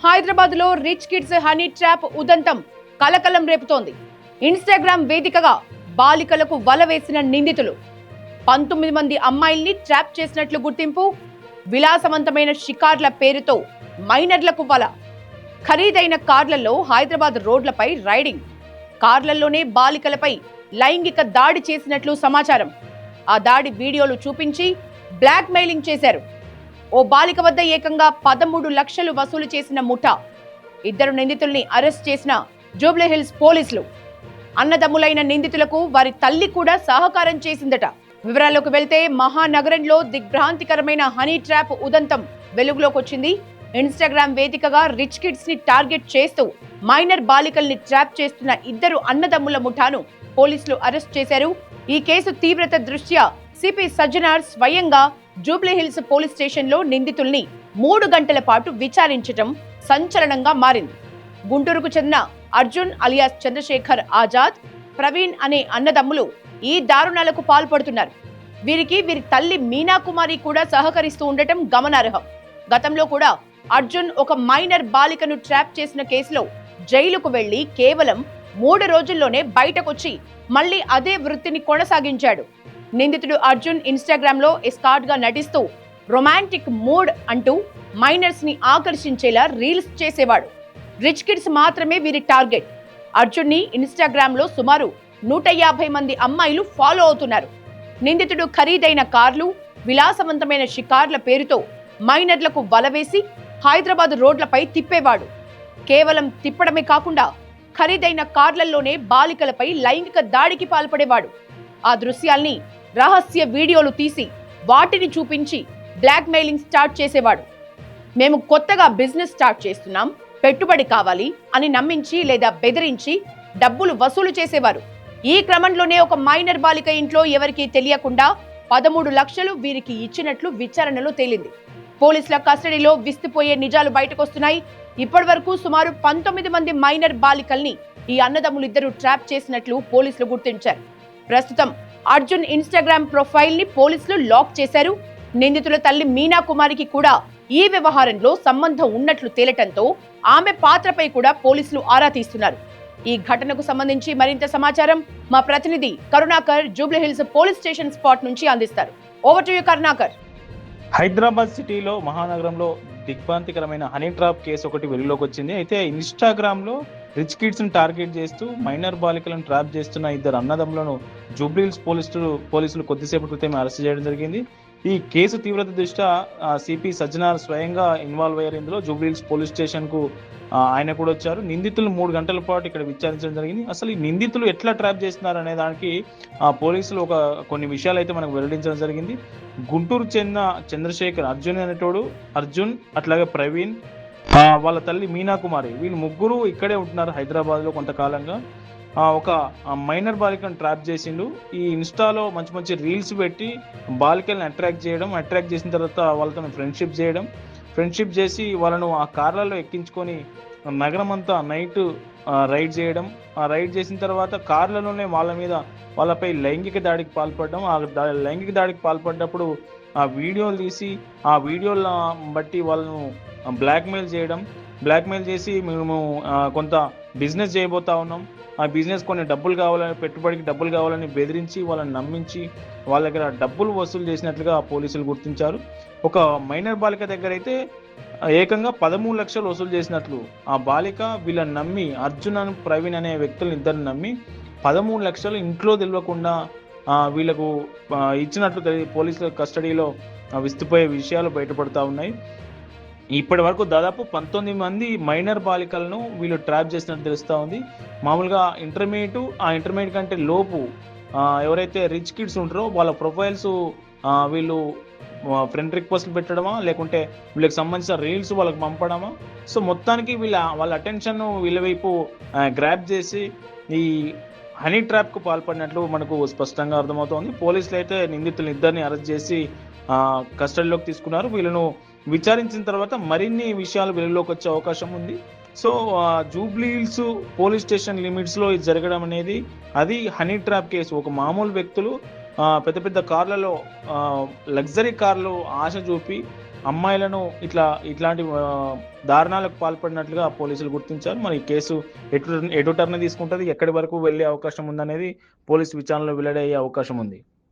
హైదరాబాద్ లో rich kids honey trap ఉదంతం కలకలం రేపుతోంది. ఇన్స్టాగ్రామ్ వేదికగా బాలికలకు వల వేసిన నిందితులు 19 మంది అమ్మాయిల్ని ట్రాప్ చేసినట్లు గుర్తింపు. విలాసవంతమైన షికార్ల పేరుతో మైనర్లకు వల. ఖరీదైన కార్లలో హైదరాబాద్ రోడ్లపై రైడింగ్. కార్లలోనే బాలికలపై లైంగిక దాడి చేసినట్లు సమాచారం. ఆ దాడి వీడియోలు చూపించి బ్లాక్ మెయిలింగ్ చేశారు. ఓ బాలిక వద్ద ఏకంగా 13 లక్షలు వసూలు చేసిన ముఠా. 2 నిందితుల్ని అరెస్ట్ చేసిన జూబ్లీహిల్స్ పోలీసులు. అన్నదమ్ములైన నిందితులకు వారి తల్లి కూడా సహకారం చేసిందట. వివరాల్లోకి వెళ్తే మహానగరంలో దిగ్భ్రాంతికరమైన హనీ ట్రాప్ ఉదంతం వెలుగులోకి వచ్చింది. ఇన్స్టాగ్రామ్ వేదికగా రిచ్ కిడ్స్ ని టార్గెట్ చేస్తూ మైనర్ బాలికల్ని ట్రాప్ చేస్తున్న 2 అన్నదమ్ముల ముఠాను పోలీసులు అరెస్ట్ చేశారు. ఈ కేసు తీవ్రత దృష్ట్యా సిపి సజ్జనార్ స్వయంగా జూబ్లీహిల్స్ పోలీస్ స్టేషన్ లో నిందితుల్ని 3 గంటల పాటు విచారించడం సంచలనంగా మారింది. గుంటూరుకు చెందిన అర్జున్ అలియాస్ చంద్రశేఖర్ ఆజాద్, ప్రవీణ్ అనే అన్నదమ్ములు ఈ దారుణాలకు పాల్పడుతున్నారు. వీరికి వీరి తల్లి మీనా కుమారి కూడా సహకరిస్తూ ఉండటం గమనార్హం. గతంలో కూడా అర్జున్ ఒక మైనర్ బాలికను ట్రాప్ చేసిన కేసులో జైలుకు వెళ్లి కేవలం 3 రోజుల్లోనే బయటకొచ్చి మళ్లీ అదే వృత్తిని కొనసాగించాడు. నిందితుడు అర్జున్ ఇన్స్టాగ్రామ్ లో ఎస్కార్ట్ గా నటిస్తూ రొమాంటిక్ మూడ్ అంటూ మైనర్స్ ని ఆకర్షించేలా రీల్స్ చేసేవాడు. రిచ్ కిడ్స్ మాత్రమే వీరి టార్గెట్. అర్జున్ ని ఇన్స్టాగ్రామ్ లో సుమారు 150 మంది అమ్మాయిలు ఫాలో అవుతున్నారు. నిందితుడు ఖరీదైన కార్లు, విలాసవంతమైన షికార్ల పేరుతో మైనర్లకు వలవేసి హైదరాబాద్ రోడ్లపై తిప్పేవాడు. కేవలం తిప్పడమే కాకుండా ఖరీదైన కార్లలోనే బాలికలపై లైంగిక దాడికి పాల్పడేవాడు. ఆ దృశ్యాల్ని రహస్య వీడియోలు తీసి వాటిని చూపించి బ్లాక్ మెయిలింగ్ స్టార్ట్ చేసేవాడు. మేము కొత్తగా బిజినెస్ స్టార్ట్ చేస్తున్నాం, పెట్టుబడి కావాలి అని నమ్మించి లేదా బెదిరించి డబ్బులు వసూలు చేసేవారు. ఈ క్రమంలోనే ఒక మైనర్ బాలిక ఇంట్లో ఎవరికీ తెలియకుండా 13 లక్షలు వీరికి ఇచ్చినట్లు విచారణలో తేలింది. పోలీసుల కస్టడీలో విస్తుపోయే నిజాలు బయటకొస్తున్నాయి. ఇప్పటి వరకు సుమారు 19 మంది మైనర్ బాలికల్ని ఈ అన్నదమ్ములిద్దరూ ట్రాప్ చేసినట్లు పోలీసులు గుర్తించారు. ప్రస్తుతం అర్జున్ ఇన్స్టాగ్రామ్ ప్రొఫైల్ ని పోలీసులు లాక్ చేశారు. నిందితుల తల్లి మీనా కుమారికి కూడా ఈ వ్యవహారంలో సంబంధం ఉన్నట్లు తేలటంతో ఆమె పాత్రపై కూడా పోలీసులు ఆరా తీస్తున్నారు. ఈ ఘటనకు సంబంధించి మరింత సమాచారం మా ప్రతినిధి Karunakar Jubilee Hills police station spot నుంచి అందిస్తారు. Over to you Karunakar. Hyderabad సిటీలో మహానగరంలో దిగ్భ్రాంతికరమైన హనీ ట్రాప్ కేసు ఒకటి వెలుగులోకి వచ్చింది. అయితే ఇన్స్టాగ్రామ్ లో రిచ్ కిడ్స్ ని టార్గెట్ చేస్తూ మైనర్ బాలికలను ట్రాప్ చేస్తున్న 2 అన్నదమ్ములను జూబ్లీహిల్స్ పోలీసులు కొద్దిసేపటి క్రితమే అరెస్ట్ చేయడం జరిగింది. ఈ కేసు తీవ్రత దృష్ట్యా సిపి సజ్జనార్ స్వయంగా ఇన్వాల్వ్ అయ్యారు. ఇందులో జూబ్లీహిల్స్ పోలీస్ స్టేషన్ కు ఆయన కూడా వచ్చారు. నిందితులు 3 గంటల పాటు ఇక్కడ విచారించడం జరిగింది. అసలు ఈ నిందితులు ఎట్లా ట్రాప్ చేస్తున్నారు అనే దానికి పోలీసులు కొన్ని విషయాలు అయితే మనకు వెల్లడించడం జరిగింది. గుంటూరు చెందిన చంద్రశేఖర్ అర్జున్ అట్లాగే ప్రవీణ్, వాళ్ళ తల్లి మీనా కుమారి, వీళ్ళు ముగ్గురు ఇక్కడే ఉంటున్నారు హైదరాబాద్ లో కొంతకాలంగా. ఒక మైనర్ బాలికను ట్రాప్ చేసిండు. ఈ ఇన్స్టాలో మంచి మంచి రీల్స్ పెట్టి బాలికల్ని అట్రాక్ట్ చేసిన తర్వాత వాళ్ళతో ఫ్రెండ్షిప్ చేసి వాళ్ళను ఆ కార్లలో ఎక్కించుకొని నగరం అంతా నైట్ రైడ్ చేయడం. ఆ రైడ్ చేసిన తర్వాత కార్లలోనే వాళ్ళపై లైంగిక దాడికి పాల్పడడం. ఆ లైంగిక దాడికి పాల్పడ్డప్పుడు ఆ వీడియోలు తీసి ఆ వీడియోల బట్టి వాళ్ళను బ్లాక్మెయిల్ చేసి మేము కొంత బిజినెస్ చేయబోతా ఉన్నాం, ఆ బిజినెస్ పెట్టుబడికి డబ్బులు కావాలని బెదిరించి వాళ్ళని నమ్మించి వాళ్ళ దగ్గర డబ్బులు వసూలు చేసినట్లుగా పోలీసులు గుర్తించారు. ఒక మైనర్ బాలిక దగ్గర అయితే ఏకంగా 13 లక్షలు వసూలు చేసినట్లు ఆ బాలిక వీళ్ళని నమ్మి, అర్జున్ అని ప్రవీణ్ అనే వ్యక్తులను ఇద్దరు నమ్మి 13 లక్షలు ఇంట్లో తెలియకుండా వీళ్ళకు ఇచ్చినట్లు పోలీసుల కస్టడీలో విస్తుపోయే విషయాలు బయటపడతా ఉన్నాయి. ఇప్పటి వరకు దాదాపు 19 మంది మైనర్ బాలికలను వీళ్ళు ట్రాప్ చేసినట్టు తెలుస్తూ ఉంది. మామూలుగా ఇంటర్మీడియట్ కంటే లోపు ఎవరైతే రిచ్ కిడ్స్ ఉంటారో వాళ్ళ ప్రొఫైల్స్ వీళ్ళు ఫ్రెండ్ రిక్వెస్ట్లు పెట్టడమా, లేకుంటే వీళ్ళకి సంబంధించిన రీల్స్ వాళ్ళకి పంపడమా. సో మొత్తానికి వాళ్ళ అటెన్షన్ వీళ్ళ వైపు గ్రాప్ చేసి ఈ హనీ ట్రాప్ కు పాల్పడినట్లు మనకు స్పష్టంగా అర్థమవుతోంది. పోలీసులు అయితే నిందితులు ఇద్దరిని అరెస్ట్ చేసి కస్టడీలోకి తీసుకున్నారు. వీళ్ళను విచారించిన తర్వాత మరిన్ని విషయాలు వెలుగులోకి వచ్చే అవకాశం ఉంది. So Jubilee Hills police station limits లో ఇది జరగడం అనేది అది హనీ ట్రాప్ కేసు. ఒక మామూలు వ్యక్తులు పెద్ద పెద్ద కార్లలో లగ్జరీ కార్లు ఆశ చూపి అమ్మాయిలను ఇట్లాంటి దారుణాలకు పాల్పడినట్లుగా పోలీసులు గుర్తించారు. మరి ఈ కేసు ఎటు టర్న్ తీసుకుంటది, ఎక్కడి వరకు వెళ్ళే అవకాశం ఉందనేది పోలీసు విచారణలో వెల్లడయ్యే అవకాశం ఉంది.